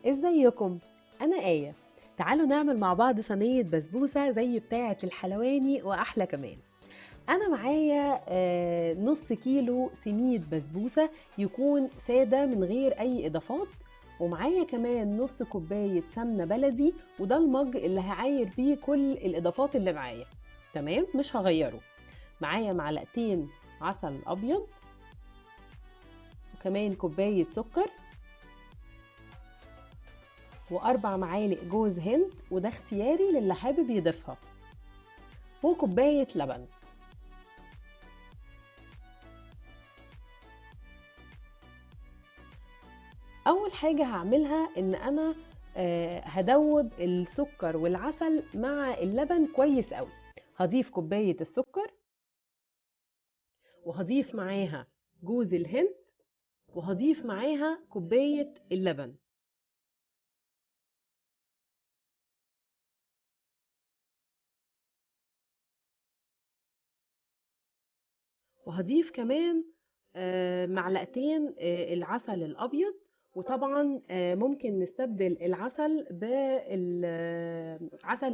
ازيكم؟ انا آية. تعالوا نعمل مع بعض صينية بسبوسة زي بتاعة الحلواني واحلى كمان. انا معايا نص كيلو سميد بسبوسة يكون سادة من غير اي اضافات، ومعايا كمان نص كوباية سمنة بلدي، وده المج اللي هعاير بيه كل الاضافات اللي معايا. تمام، مش هغيره. معايا معلقتين عسل ابيض، وكمان كوباية سكر، واربع معالق جوز هند وده اختياري للي حابب يضيفها، وكوباية لبن. اول حاجة هعملها ان انا هدوب السكر والعسل مع اللبن كويس قوي. هضيف كوباية السكر، وهضيف معاها جوز الهند، وهضيف معاها كوباية اللبن، وهضيف كمان معلقتين العسل الابيض. وطبعا ممكن نستبدل العسل بالعسل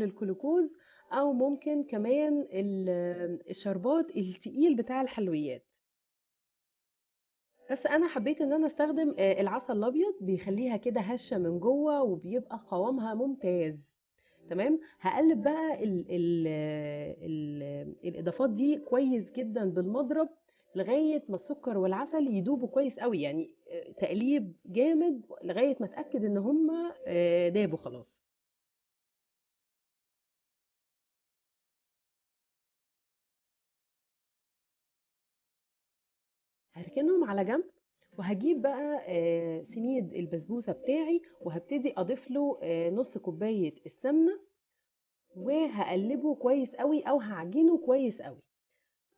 الكلوكوز، او ممكن كمان الشربات التقيل بتاع الحلويات. بس انا حبيت ان انا استخدم العسل الابيض، بيخليها كده هشه من جوه وبيبقى قوامها ممتاز. تمام، هقلب بقى ال الاضافات دي كويس جدا بالمضرب لغايه ما السكر والعسل يدوبوا كويس قوي، يعني تقليب جامد لغايه ما اتاكد ان هم دابوا خلاص. هركنهم على جنب، وهجيب بقى سميد البسبوسه بتاعي، وهبتدي اضيف له نص كوبايه السمنه، وهقلبه كويس قوي او هعجنه كويس قوي.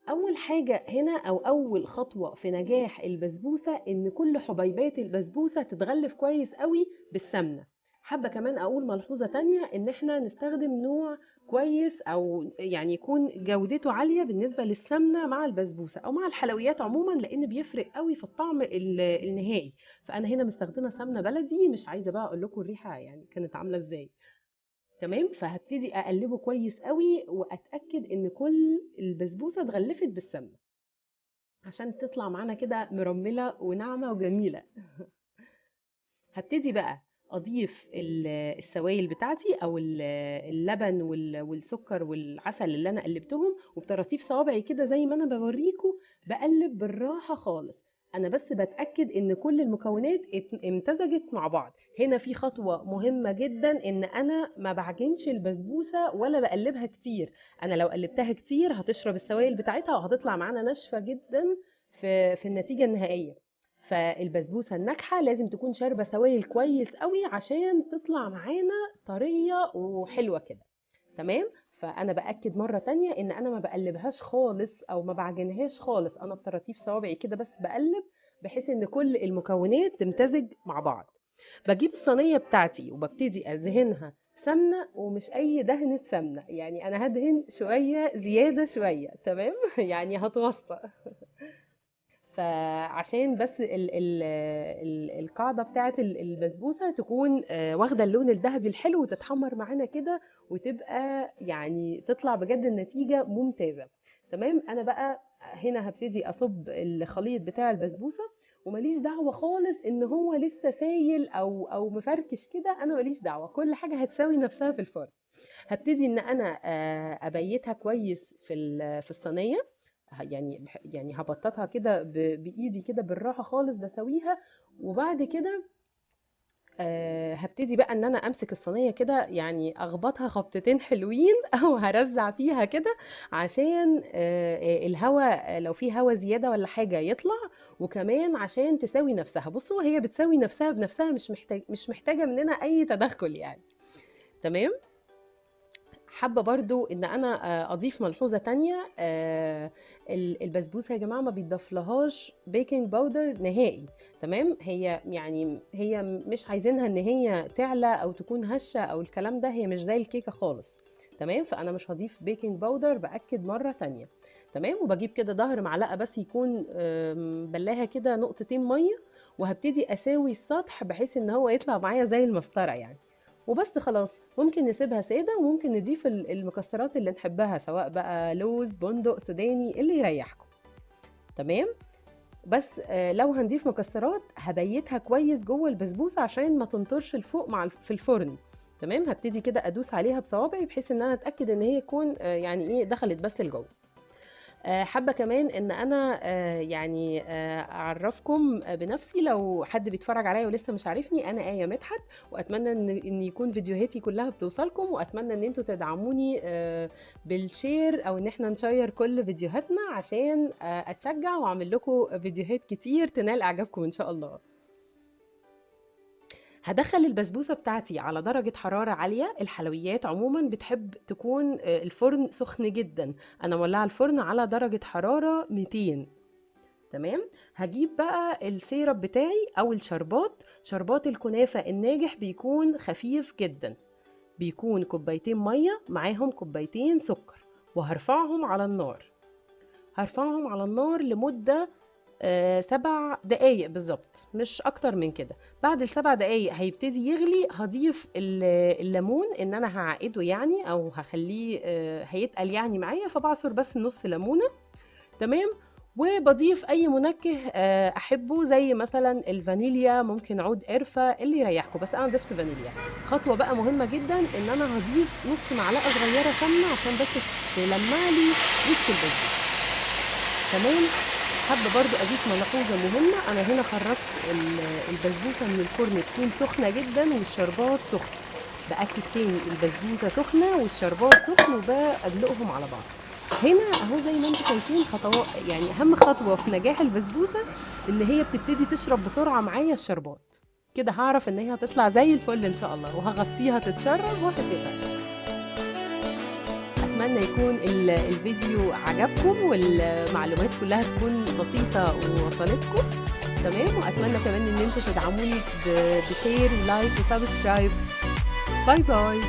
اول حاجة هنا او اول خطوة في نجاح البسبوسة ان كل حبيبات البسبوسة تتغلف كويس قوي بالسمنة. حابة كمان اقول ملحوظة تانية، ان احنا نستخدم نوع كويس او يعني يكون جودته عالية بالنسبة للسمنة مع البسبوسة او مع الحلويات عموما، لان بيفرق قوي في الطعم النهائي. فانا هنا مستخدمة سمنة بلدي، مش عايزة بقى اقول لكم الريحة يعني كانت عاملة ازاي. تمام، فهبتدي اقلبه كويس قوي واتاكد ان كل البسبوسه اتغلفت بالسمنه عشان تطلع معانا كده مرمله وناعمه وجميله. هبتدي بقى اضيف السوائل بتاعتي او اللبن والسكر والعسل اللي انا قلبتهم، وبطراطيف صوابعي كده زي ما انا بوريكم. بقلب بالراحه خالص، انا بس بتاكد ان كل المكونات امتزجت مع بعض. هنا في خطوه مهمه جدا، ان انا ما بعجنش البسبوسه ولا بقلبها كتير. انا لو قلبتها كتير هتشرب السوائل بتاعتها وهتطلع معانا ناشفه جدا في النتيجه النهائيه. فالبسبوسه الناجحه لازم تكون شاربه سوائل كويس قوي عشان تطلع معانا طريه وحلوه كده. تمام، فانا باكد مره تانية ان انا ما بقلبهاش خالص او ما بعجنهاش خالص، انا بطراطيف صوابعي كده بس بقلب، بحيث ان كل المكونات تمتزج مع بعض. بجيب الصينيه بتاعتي وببتدي ادهنها سمنه، ومش اي دهنه سمنه، يعني انا هدهن شويه زياده شويه. تمام يعني هتوسط. فعشان بس القاعدة بتاعة البسبوسة تكون واخدة اللون الذهبي الحلو وتتحمر معانا كده، وتبقى يعني تطلع بجد النتيجة ممتازة. تمام، انا بقى هنا هبتدي اصب الخليط بتاع البسبوسة، ومليش دعوة خالص ان هو لسه سايل او مفركش كده، انا ماليش دعوة، كل حاجة هتساوي نفسها في الفرن. هبتدي ان انا ابيتها كويس في الصينيه. يعني هبططها كده بايدي كده بالراحه خالص بسويها. وبعد كده هبتدي بقى ان انا امسك الصينيه كده، يعني اخبطها خبطتين حلوين او هرزع فيها كده عشان الهواء لو في هواء زياده ولا حاجه يطلع، وكمان عشان تساوي نفسها. بصوا هي بتساوي نفسها بنفسها، مش محتاجه مننا اي تدخل يعني. تمام. حابة برضو ان انا اضيف ملحوظة تانية. البسبوسة يا جماعة ما بيضاف لهاش بيكنج باودر نهائي. تمام، هي مش عايزينها ان هي تعلى او تكون هشة او الكلام ده، هي مش زي الكيكة خالص. تمام، فانا مش هضيف بيكنج باودر، باكد مرة تانية. تمام. وبجيب كده ظهر معلقه بس يكون بلاها كده نقطتين ميه، وهبتدي اساوي السطح بحيث ان هو يطلع معايا زي المسطره يعني. وبس خلاص. ممكن نسيبها ساده، وممكن نضيف المكسرات اللي نحبها، سواء بقى لوز، بندق، سوداني، اللي يريحكم. تمام. بس لو هنضيف مكسرات هبيتها كويس جوه البسبوسه عشان ما تنطرش لفوق في الفرن. تمام. هبتدي كده ادوس عليها بصوابعي بحيث ان انا اتاكد ان هي تكون يعني ايه دخلت بس لجوه. حابة كمان ان انا يعني اعرفكم بنفسي، لو حد بيتفرج عليا ولسه مش عارفني، انا آية مدحت، واتمنى ان يكون فيديوهاتي كلها بتوصلكم، واتمنى ان انتوا تدعموني بالشير، او ان احنا نشير كل فيديوهاتنا عشان اتشجع واعمل لكم فيديوهات كتير تنال اعجابكم ان شاء الله. هدخل البسبوسة بتاعتي على درجة حرارة عالية. الحلويات عموما بتحب تكون الفرن سخن جدا. انا مولعة الفرن على درجة حرارة 200. تمام. هجيب بقى السيرب بتاعي او الشربات. شربات الكنافة الناجح بيكون خفيف جدا، بيكون كوبايتين مية معاهم كوبايتين سكر، وهرفعهم على النار. هرفعهم على النار لمدة 7 دقايق بالظبط، مش اكتر من كده. بعد ال7 دقايق هيبتدي يغلي. هضيف الليمون، ان انا هعقده يعني، او هخليه هيتقل يعني معايا، فبعصر بس نص ليمونة. تمام. وبضيف اي منكه احبه، زي مثلا الفانيليا، ممكن عود قرفة، اللي يريحكم، بس انا ضفت فانيليا. خطوة بقى مهمة جدا، ان انا هضيف نص معلقة صغيرة سمنة عشان بس تلمع لي وش البسبوسة. تمام. حابة برضو أضيف ملحوظة مهمة، أنا هنا خرجت البسبوسة من الفرن تكون سخنة جدا والشربات سخن. بأكد تاني، البسبوسة سخنة والشربات سخن، وبدلقهم على بعض. هنا اهو زي ما انتم شايفين خطوات، يعني أهم خطوة في نجاح البسبوسة إن هي بتبتدي تشرب بسرعة معايا الشربات. كده هعرف إن هي هتطلع زي الفل إن شاء الله، وهغطيها تتشرب وهتبقى. اتمنى يكون الفيديو عجبكم، والمعلومات كلها تكون بسيطة ووصلتكم. تمام. واتمنى كمان ان انتوا تدعموني بشير ولايك وسبسكرايب. باي باي.